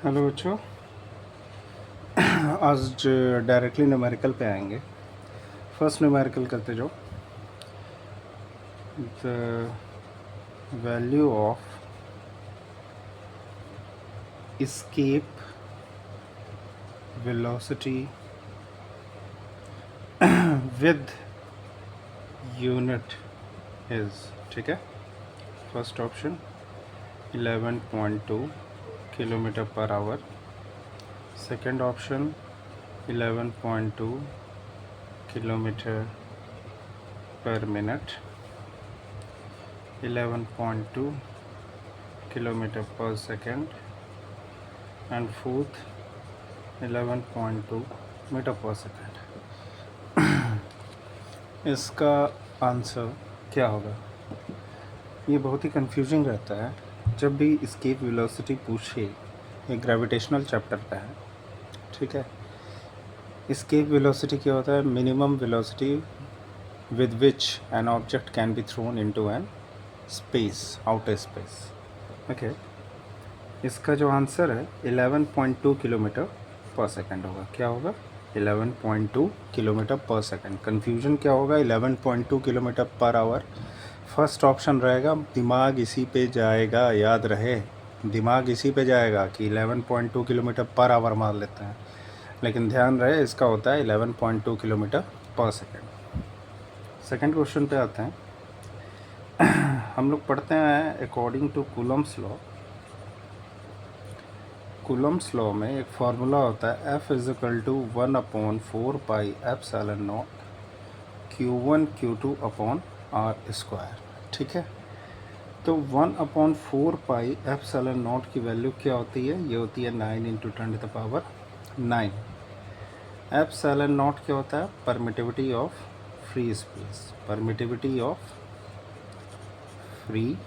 Hello बच्चों। आज directly numerical पे आएंगे। फर्स्ट न्यूमेरिकल करते जाओ। The value of escape velocity with unit is, ठीक है। First option 11.2 kilometre per hour, second option 11.2 kilometre पर मिनट, 11.2 किलोमीटर पर second, and fourth 11.2 metre per second. इसका आंसर क्या होगा? ये बहुत ही कंफ्यूजिंग रहता है जब भी एस्केप वेलोसिटी पूछे। ये ग्रेविटेशनल चैप्टर का है, ठीक है। एस्केप वेलोसिटी क्या होता है? Minimum velocity with which an object can be thrown into an space, outer space. Okay, इसका जो आंसर है 11.2 किलोमीटर पर सेकेंड होगा। क्या होगा? 11.2 किलोमीटर पर सेकेंड। कन्फ्यूजन क्या होगा? 11.2 kilometre per hour. First option रहेगा, दिमाग इसी पे जाएगा, याद रहे, दिमाग इसी पे जाएगा कि 11.2 किलोमीटर पर आवर मान लेते हैं, लेकिन ध्यान रहे इसका होता है 11.2 किलोमीटर पर सेकेंड। सेकेंड क्वेश्चन पे आते हैं। हम लोग पढ़ते हैं according to Coulomb's law. Coulomb's law में एक फार्मूला होता है F = 1/4πε0 Q1 Q2 upon R²। ठीक है, तो 1/4πε0 की वैल्यू क्या होती है? ये होती है 9 × 10⁹ ε0 क्या होता है? Permittivity of free space. Permittivity of free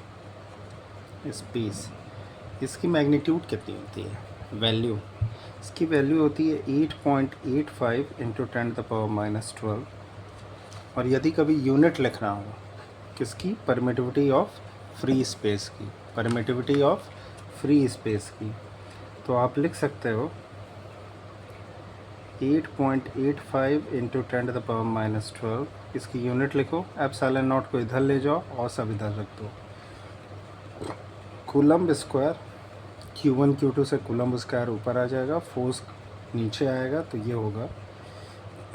space, इसकी मैग्नीट्यूड कितनी होती है? वैल्यू, इसकी वैल्यू होती है 8.85 × 10⁻12। और यदि कभी यूनिट लिखना हो किसकी? परमिटिविटी ऑफ फ्री स्पेस की। परमिटिविटी ऑफ फ्री स्पेस की, तो आप लिख सकते हो 8.85 × 10⁻12। इसकी यूनिट लिखो, ε0 को इधर ले जाओ और सब इधर रख दो। कूलम्ब स्क्वायर, Q1 Q2 से कूलम्ब स्क्वायर ऊपर आ जाएगा, फोर्स नीचे आएगा, तो ये होगा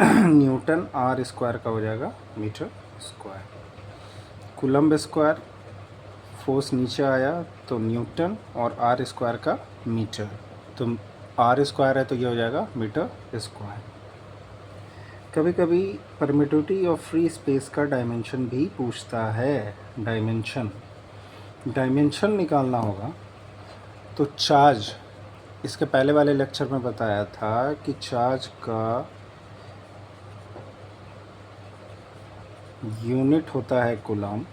न्यूटन। R² का हो जाएगा metre square. Coulomb square, force नीचे आया तो न्यूटन, और R² का मीटर, तो R² है तो ये हो जाएगा मीटर स्क्वायर। कभी कभी परमिटिविटी ऑफ फ्री स्पेस का डायमेंशन भी पूछता है। डायमेंशन निकालना होगा तो चार्ज, इसके पहले वाले लेक्चर में बताया था कि चार्ज का यूनिट होता है कूलम।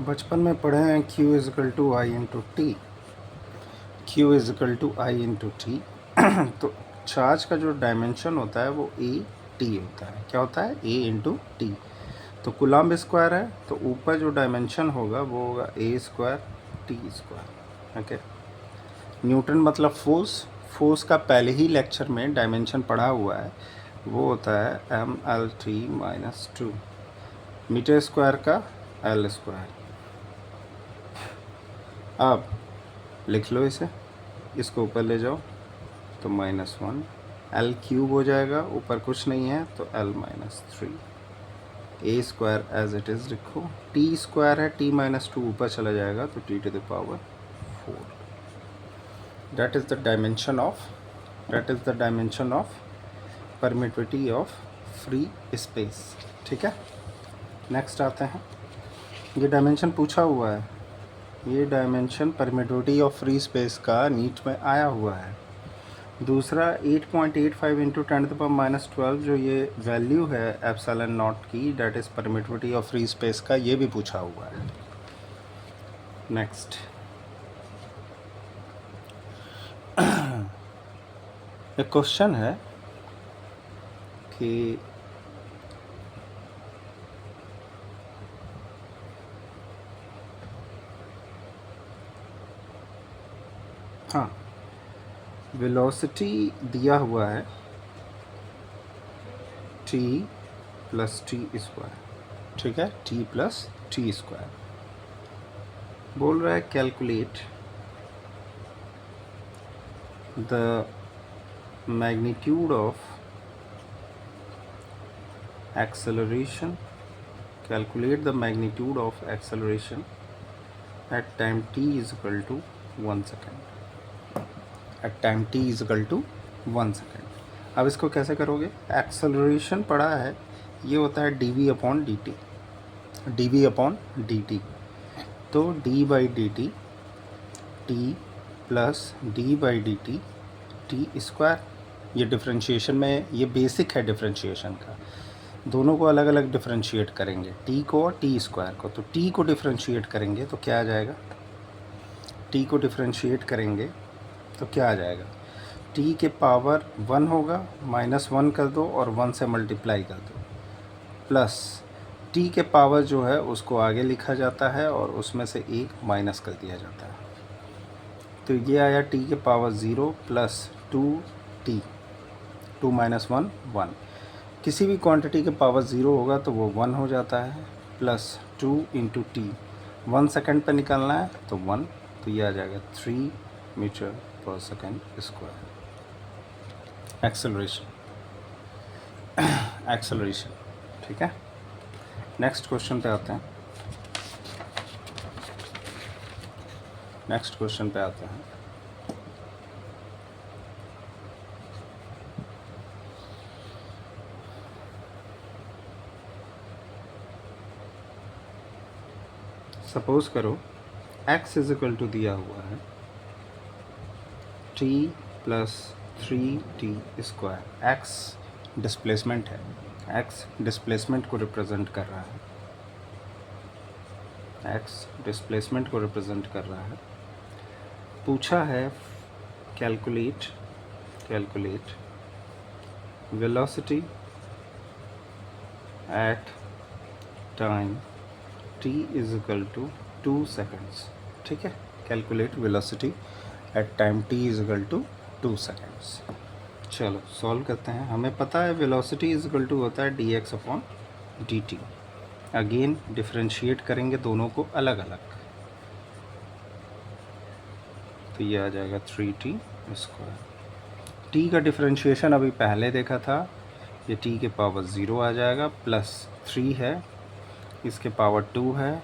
बचपन में पढ़े हैं Q = I × T। Q = I × T। तो चार्ज का जो डायमेंशन होता है वो AT होता है। क्या होता है? A × T। तो कूलम्ब स्क्वायर है तो ऊपर जो डायमेंशन होगा वो होगा A² T²। ओके, न्यूटन मतलब फोर्स। फोर्स का पहले ही लेक्चर में डायमेंशन पढ़ा हुआ है, वो होता है mL3 - 2। मीटर स्क्वायर का L²। अब लिख लो इसे, इसको ऊपर ले जाओ तो -1, L³ हो जाएगा, ऊपर कुछ नहीं है तो L - 3। A² as it is लिखो। T² है, T - 2 ऊपर चला जाएगा तो T⁴ that is the dimension of permittivity of free space। ठीक है, नेक्स्ट आते हैं। ये डायमेंशन पूछा हुआ है, ये dimension permittivity of free space का नीट में आया हुआ है। दूसरा 8.85 × 10⁻12 जो ये वैल्यू है ε0 की, that is permittivity of free space का, ये भी पूछा हुआ है। नेक्स्ट, एक क्वेश्चन है कि हाँ, वेलोसिटी दिया हुआ है t प्लस टी स्क्वायर, ठीक है, t प्लस टी स्क्वायर। बोल रहा है calculate the magnitude of acceleration, calculate the magnitude of acceleration at time t is equal to 1 second, at time t is equal to 1 second। अब इसको कैसे करोगे? Acceleration पड़ा है, ये होता है dv upon dt, dv upon dt, तो d by D T t plus d by D T T square. ये डिफ्रेंशिएशन में, ये बेसिक है डिफ्रेंशिएशन का, दोनों को अलग अलग डिफ्रेंशिएट करेंगे, t को और टी स्क्वायर को। तो t को डिफ्रेंशिएट करेंगे तो क्या आ जाएगा? t को डिफ्रेंशिएट करेंगे तो क्या आ जाएगा? t के पावर 1 होगा, -1 कर दो और 1 से मल्टीप्लाई कर दो, प्लस t के पावर जो है उसको आगे लिखा जाता है और उसमें से एक माइनस कर दिया जाता है। तो ये आया t के पावर 0 प्लस 2t, 2 माइनस 1 1। किसी भी क्वांटिटी के पावर 0 होगा तो वो 1 हो जाता है, प्लस 2 इंटू टी, 1 सेकेंड पर निकालना है तो 1, तो ये आ जाएगा 3 metre per second square. Acceleration, ठीक है। नेक्स्ट क्वेश्चन पे आते हैं, सपोज करो x इज इक्वल टू दिया हुआ है t plus 3t square. x displacement है, x डिस्प्लेसमेंट को रिप्रेजेंट कर रहा है, पूछा है calculate velocity at time t is equal to 2 seconds, ठीक है। Calculate velocity at time t is equal to 2 seconds. चलो सॉल्व करते हैं। हमें पता है वेलोसिटी इज इक्वल टू होता है dx upon dt। Again differentiate करेंगे दोनों को अलग अलग, तो ये आ जाएगा 3t स्क्वायर। t का डिफ्रेंशिएशन अभी पहले देखा था, ये t के पावर 0 आ जाएगा, प्लस 3 है, इसके पावर 2 है,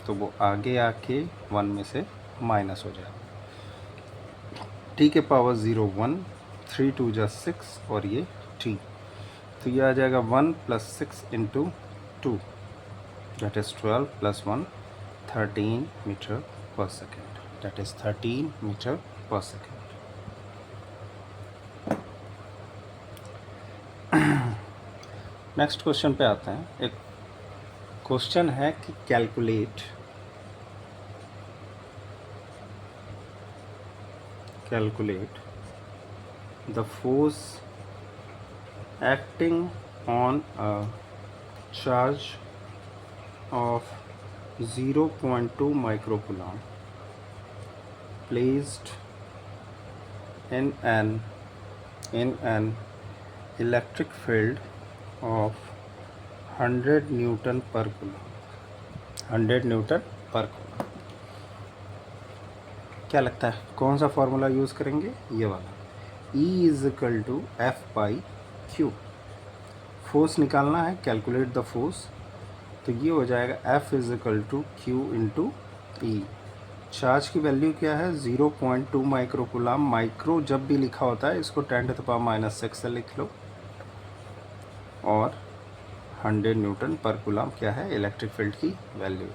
तो वो आगे आके 1 में से माइनस हो जाएगा। t के पावर 0 1, 3 2 जा 6 और ये t, तो ये आ जाएगा 1 plus 6 into 2 that is 12 plus 1 13 meter per second, that is 13 meter per second. Next question पे आते हैं। एक क्वेश्चन है कि calculate the force acting on a charge of 0.2 microcoulomb placed in an electric field of 100 Newton per coulomb, 100 Newton per coulomb। क्या लगता है कौन सा फॉर्मूला यूज़ करेंगे? ये वाला, E is equal to F by Q. Force निकालना है, कैलकुलेट द फोर्स, तो ये हो जाएगा F is equal to Q into E. Charge की वैल्यू क्या है? 0.2 माइक्रोकुलाम। माइक्रो जब भी लिखा होता है इसको 10⁻⁻⁶ से लिख लो, और 100 न्यूटन पर कुलाम क्या है? इलेक्ट्रिक फील्ड की वैल्यू।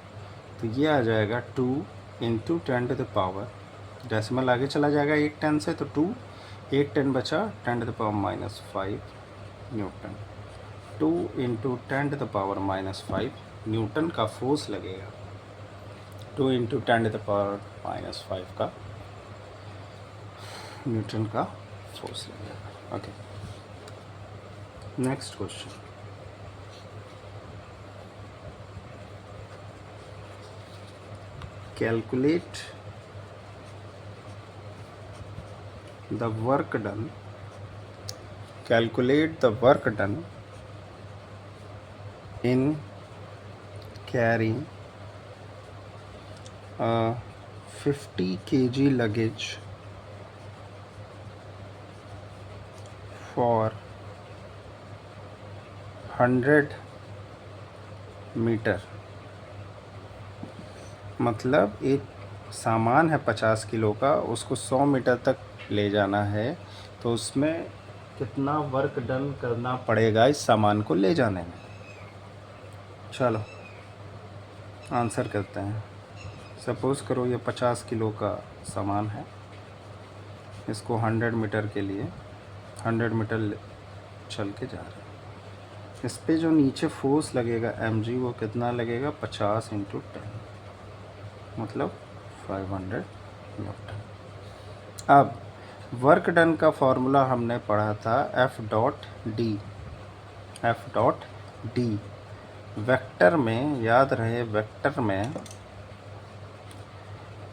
तो ये आ जाएगा 2 इंटू 10⁻, डेसिमल आगे चला जाएगा 1 10 से, तो 2 1 10 बचा, 10⁻⁵ न्यूटन। 2 इंटू 10⁻⁵ न्यूटन का फोर्स लगेगा, 2 इंटू 10⁻⁵ का न्यूटन का फोर्स लगेगा। Okay, next question. Calculate the work done, calculate the work done in carrying a 50 kg luggage for 100 meter. मतलब एक सामान है 50 किलो का, उसको 100 मीटर तक ले जाना है, तो उसमें कितना वर्क डन करना पड़ेगा इस सामान को ले जाने में। चलो आंसर करते हैं। सपोज़ करो ये 50 किलो का सामान है, इसको 100 मीटर के लिए 100 मीटर चल के जा रहा है। इस पे जो नीचे फोर्स लगेगा mg, वो कितना लगेगा 50 × 10, मतलब 500 न्यूटन। अब वर्क डन का फॉर्मूला हमने पढ़ा था F.D। वेक्टर में याद रहे, वेक्टर में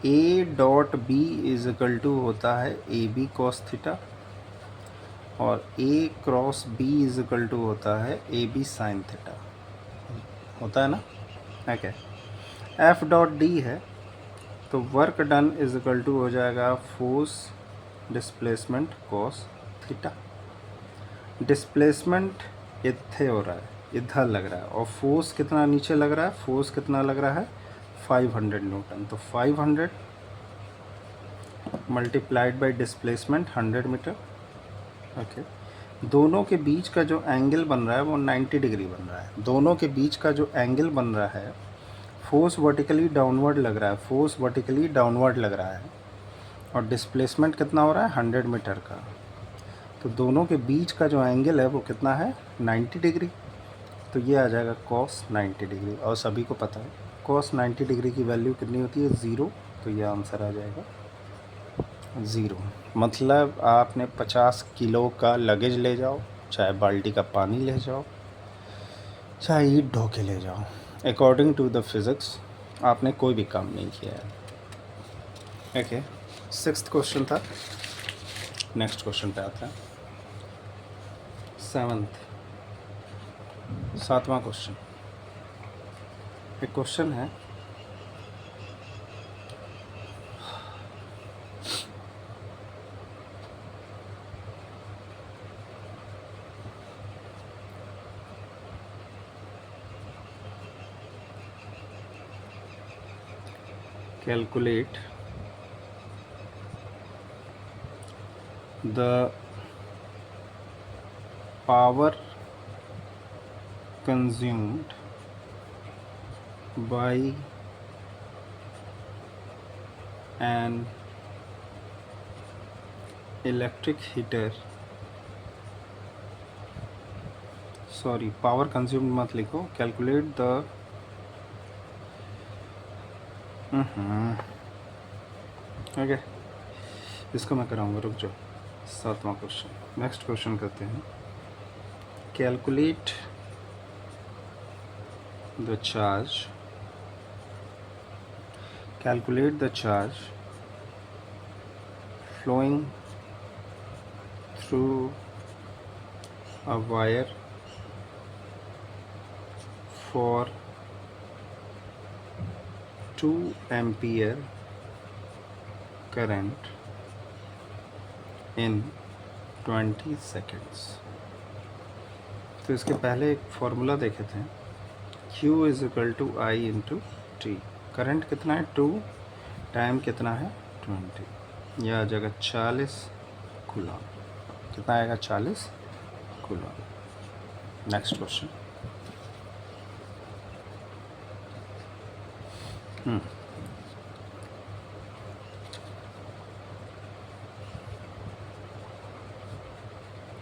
A.B इज़िकल टू होता है AB cos थीटा, और A cross B is equal to होता है AB sin थीटा। होता है ना? ओके, F.D है, तो वर्क डन इज़िकल टू हो जाएगा force displacement cos theta. Displacement इत्थे हो रहा है, इधर लग रहा है, और फोर्स कितना नीचे लग रहा है, फोर्स कितना लग रहा है 500 न्यूटन। तो 500 multiplied by displacement 100 meter. Okay, दोनों के बीच का जो एंगल बन रहा है वो 90 डिग्री बन रहा है। दोनों के बीच का जो एंगल बन रहा है, फोर्स वर्टिकली डाउनवर्ड लग रहा है, फोर्स वर्टिकली डाउनवर्ड लग रहा है, और डिस्प्लेसमेंट कितना हो रहा है 100 मीटर का। तो दोनों के बीच का जो एंगल है वो कितना है 90 डिग्री। तो ये आ जाएगा cos 90 डिग्री, और सभी को पता है cos 90 डिग्री की वैल्यू कितनी होती है 0। तो ये आंसर आ जाएगा 0। मतलब आपने 50 किलो का लगेज ले जाओ, चाहे बाल्टी का पानी ले जाओ, चाहे ईंट ढो के ले जाओ, अकॉर्डिंग टू द फिज़िक्स आपने कोई भी काम नहीं किया है। ओके, 6th क्वेश्चन था। नेक्स्ट क्वेश्चन पे आता है 7वां क्वेश्चन। एक क्वेश्चन है, calculate the power consumed by an electric heater, sorry power consumed मत लिखो, कैलकुलेट द ओके, इसको मैं कराऊंगा, रुक जाओ। 7वां क्वेश्चन, नेक्स्ट क्वेश्चन करते हैं। Calculate the charge, calculate the charge flowing through a wire for 2 ampere current in 20 seconds। तो इसके पहले एक फॉर्मूला देखे थे, Q is equal to I into T. Current कितना है 2, टाइम कितना है 20, यह आ जाएगा 40 कूलम। कितना आएगा 40 कूलम। Next question.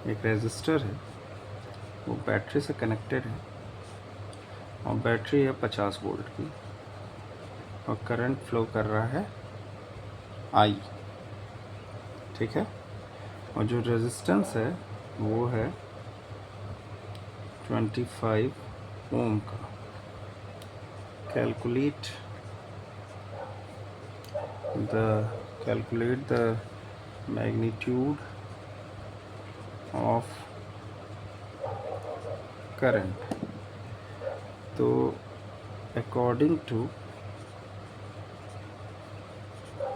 एक रेजिस्टर है, वो बैटरी से कनेक्टेड है, और बैटरी है 50 वोल्ट की, और करंट फ्लो कर रहा है आई, ठीक है। और जो रेजिस्टेंस है वो है 25 ओम का। Calculate the magnitude of current. तो according to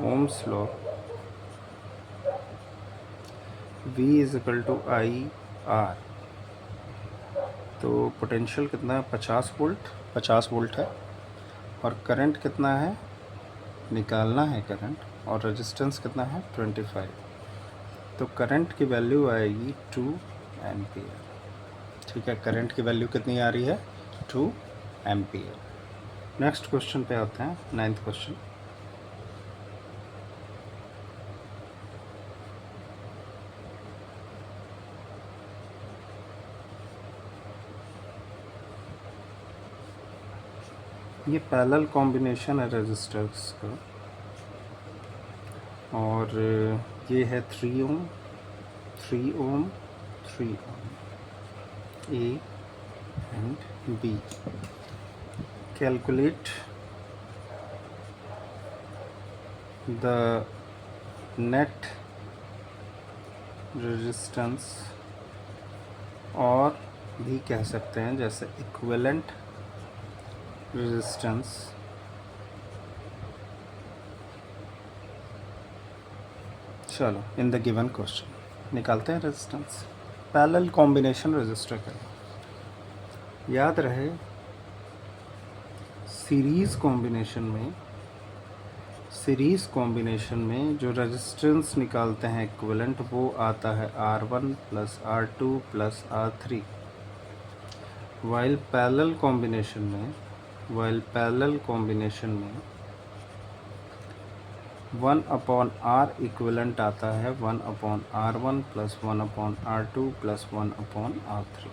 Ohm's law V is equal to I R. तो पोटेंशियल कितना है? 50 वोल्ट है। और करंट कितना है निकालना है करंट, और रेजिस्टेंस कितना है 25। तो करंट की वैल्यू आएगी 2 एम्पियर। ठीक है, करंट की वैल्यू कितनी आ रही है? 2 एम्पियर। नेक्स्ट क्वेश्चन पे आते हैं, 9th क्वेश्चन। ये पैरेलल कॉम्बिनेशन है रेजिस्टर्स का, और ये है 3 ohm 3 ohm 3 ohm, A and B. Calculate the net resistance, और भी कह सकते हैं जैसे इक्विवेलेंट रेजिस्टेंस चलो इन द गिवन क्वेश्चन निकालते हैं रेजिस्टेंस। पैरेलल कॉम्बिनेशन रेजिस्टर का याद रहे, सीरीज़ कॉम्बिनेशन में जो रेजिस्टेंस निकालते हैं इक्विवेलेंट, वो आता है R1 plus R2 plus R3। While parallel combination में 1/R इक्विवेलेंट आता है 1/R1 plus 1/R2 plus 1/R3।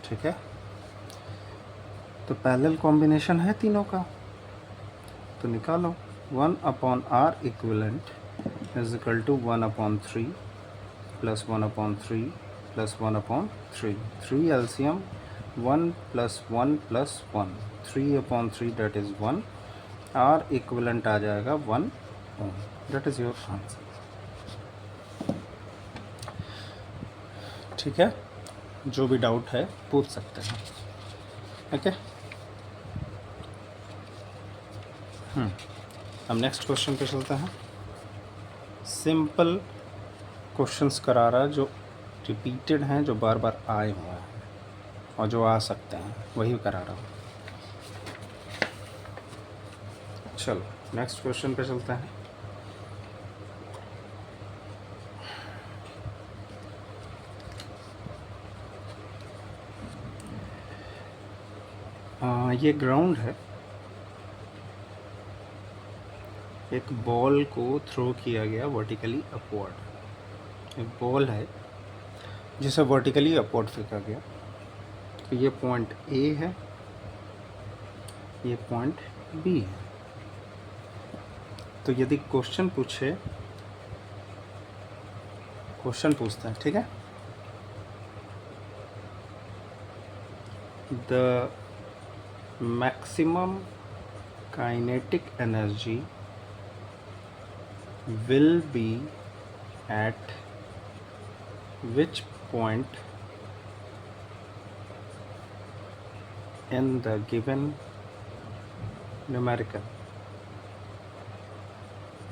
ठीक है, तो पैरेलल कॉम्बिनेशन है तीनों का, तो निकालो 1/R equivalent is equal to 1/3 plus 1/3 plus 1/3, 3 LCM 1 plus 1 plus 1, 3/3 that is 1। R equivalent आ जाएगा 1 ohm. That is your answer. ठीक है, जो भी डाउट है पूछ सकते हैं। ओके, अब नेक्स्ट क्वेश्चन पे चलते हैं। सिंपल क्वेश्चंस करा रहा है, जो रिपीटेड हैं, जो बार बार आए हुए हैं और जो आ सकते हैं, वही करा रहा हूँ। चलो नेक्स्ट क्वेश्चन पे चलते हैं। ये ग्राउंड है, एक बॉल को थ्रो किया गया वर्टिकली अपवर्ड। एक बॉल है जिसे वर्टिकली अपवर्ड फेंका गया। तो ये पॉइंट ए है, ये पॉइंट बी है। तो यदि क्वेश्चन पूछता है, ठीक है, the maximum kinetic energy will be at which point in the given numerical।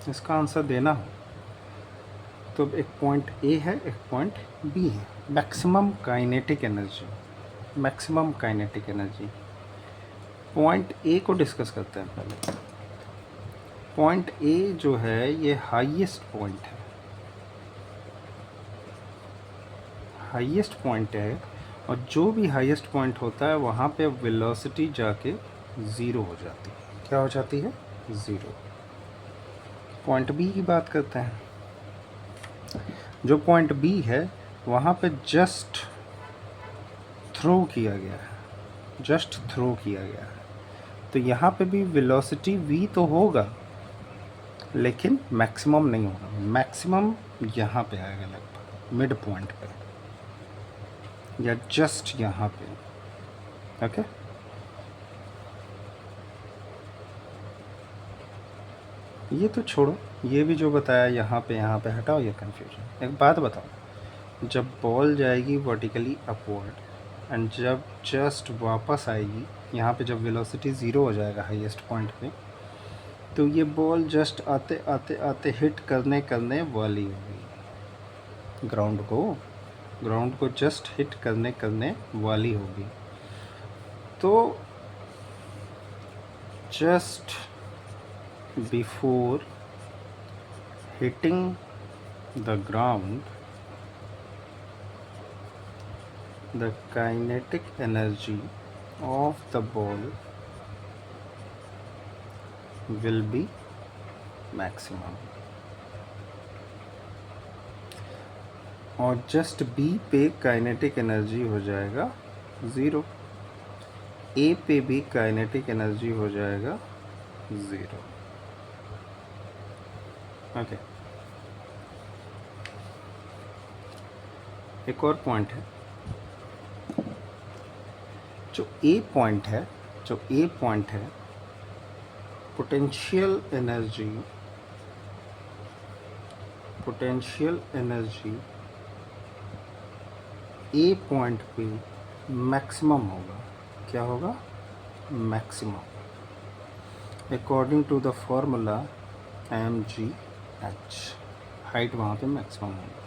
इसका आंसर देना हो तो एक पॉइंट ए है, एक पॉइंट बी है। Maximum kinetic energy, point A को डिस्कस करते हैं पहले। पॉइंट ए जो है ये हाईएस्ट पॉइंट है, और जो भी हाईएस्ट पॉइंट होता है वहाँ पे वेलोसिटी जाके ज़ीरो हो जाती है। क्या हो जाती है? ज़ीरो। पॉइंट बी की बात करते हैं। जो पॉइंट बी है वहाँ पे जस्ट थ्रो किया गया है, तो यहाँ पे भी वेलोसिटी वी तो होगा लेकिन मैक्सिमम नहीं होगा। मैक्सिमम यहाँ पे आएगा, लगभग मिड पॉइंट पे या जस्ट यहाँ पे। ओके, ये तो छोड़ो, ये भी जो बताया यहाँ पे हटाओ ये कन्फ्यूजन। एक बात बताओ, जब बॉल जाएगी वर्टिकली अपवर्ड एंड जब जस्ट वापस आएगी यहाँ पे, जब वेलोसिटी ज़ीरो हो जाएगा हाईएस्ट पॉइंट पे, तो ये बॉल जस्ट आते आते आते हिट करने करने वाली होगी ग्राउंड को जस्ट हिट करने करने वाली होगी। तो just before hitting the ground, the kinetic energy of the ball will be maximum. और जस्ट बी पे काइनेटिक एनर्जी हो जाएगा ज़ीरो, ए पे भी काइनेटिक एनर्जी हो जाएगा ज़ीरो। ओके, एक और पॉइंट है, जो ए पॉइंट है पोटेंशियल एनर्जी ए पॉइंट पे मैक्सिमम होगा। क्या होगा? Maximum, according to the formula mgh, height वहाँ पे मैक्सिमम होगा।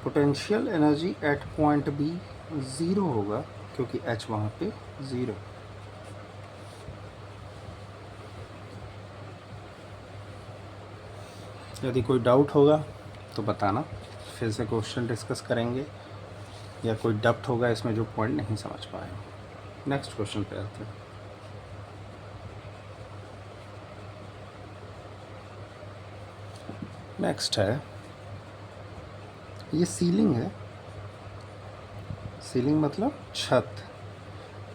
Potential energy at point B zero होगा क्योंकि h वहाँ पे ज़ीरो। यदि कोई डाउट होगा तो बताना, फिर से क्वेश्चन डिस्कस करेंगे, या कोई डाउट होगा इसमें जो पॉइंट नहीं समझ पाए। नेक्स्ट क्वेश्चन पे आते हैं। नेक्स्ट है, ये सीलिंग है, सीलिंग मतलब छत,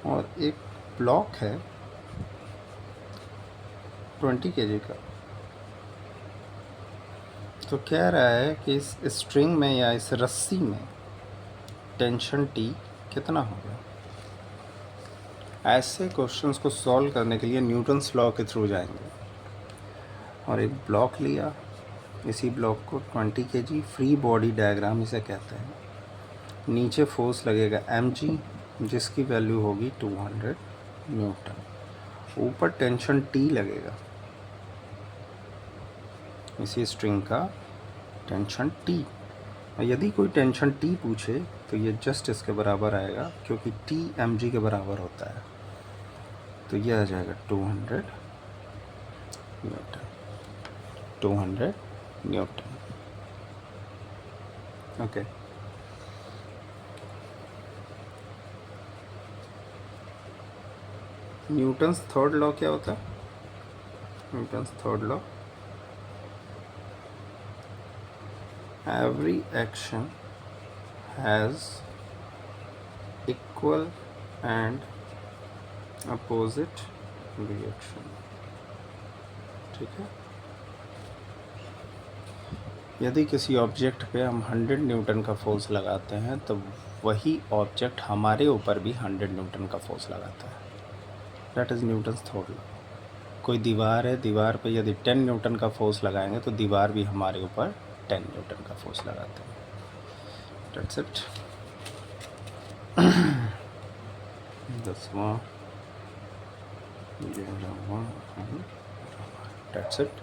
और एक ब्लॉक है 20 kg का। तो कह रहा है कि इस स्ट्रिंग में या इस रस्सी में टेंशन T कितना होगा। ऐसे क्वेश्चंस को सॉल्व करने के लिए न्यूटन्स लॉ के थ्रू जाएंगे। और एक ब्लॉक लिया, इसी ब्लॉक को 20 kg, फ्री बॉडी डायग्राम इसे कहते हैं। नीचे फोर्स लगेगा mg जिसकी वैल्यू होगी 200 न्यूटन, ऊपर टेंशन T लगेगा, इसी स्ट्रिंग का टेंशन T। और यदि कोई टेंशन T पूछे तो ये जस्ट इसके बराबर आएगा क्योंकि T mg के बराबर होता है। तो यह आ जाएगा 200 Newton, 200 Newton. Okay, Newton's third law क्या होता है? Newton's third law, every action has equal and opposite reaction। ठीक है, यदि किसी ऑब्जेक्ट पे हम 100 न्यूटन का फोर्स लगाते हैं तो वही ऑब्जेक्ट हमारे ऊपर भी 100 न्यूटन का फोर्स लगाता है। That is Newton's third law. कोई दीवार है, दीवार पे यदि 10 न्यूटन का फोर्स लगाएंगे तो दीवार भी हमारे ऊपर 10 न्यूटन का फोर्स लगाते हैं। That's it। 10वां, 11वां, That's it।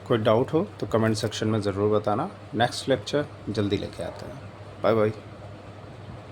कोई डाउट हो तो कमेंट सेक्शन में ज़रूर बताना। नेक्स्ट लेक्चर जल्दी लेके आते हैं। Bye bye.